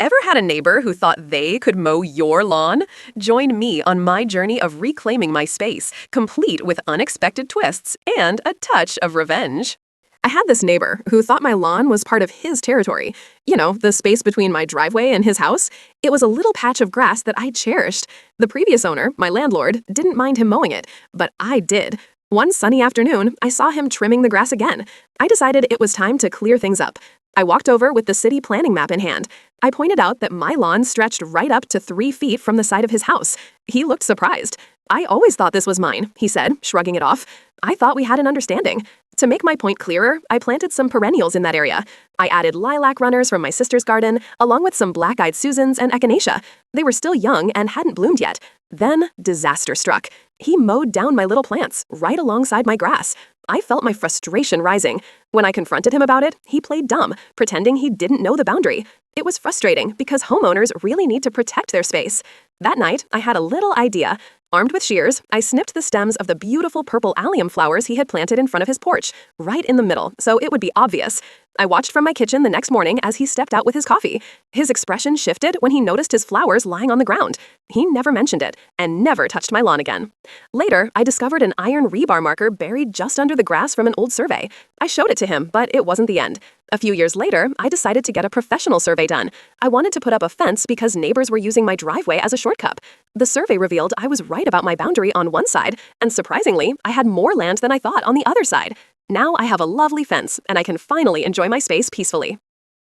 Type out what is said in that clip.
Ever had a neighbor who thought they could mow your lawn? Join me on my journey of reclaiming my space, complete with unexpected twists and a touch of revenge. I had this neighbor who thought my lawn was part of his territory. You know, the space between my driveway and his house. It was a little patch of grass that I cherished. The previous owner, my landlord, didn't mind him mowing it, but I did. One sunny afternoon, I saw him trimming the grass again. I decided it was time to clear things up. I walked over with the city planning map in hand. I pointed out that my lawn stretched right up to 3 feet from the side of his house. He looked surprised. "I always thought this was mine," he said, shrugging it off. "I thought we had an understanding." To make my point clearer, I planted some perennials in that area. I added lilac runners from my sister's garden, along with some black-eyed Susans and echinacea. They were still young and hadn't bloomed yet. Then, disaster struck. He mowed down my little plants, right alongside my grass. I felt my frustration rising. When I confronted him about it, he played dumb, pretending he didn't know the boundary. It was frustrating because homeowners really need to protect their space. That night, I had a little idea. Armed with shears, I snipped the stems of the beautiful purple allium flowers he had planted in front of his porch, right in the middle, so it would be obvious. I watched from my kitchen the next morning as he stepped out with his coffee. His expression shifted when he noticed his flowers lying on the ground. He never mentioned it, and never touched my lawn again. Later, I discovered an iron rebar marker buried just under the grass from an old survey. I showed it to him, but it wasn't the end. A few years later, I decided to get a professional survey done. I wanted to put up a fence because neighbors were using my driveway as a shortcut. The survey revealed I was right about my boundary on one side, and surprisingly, I had more land than I thought on the other side. Now I have a lovely fence, and I can finally enjoy my space peacefully.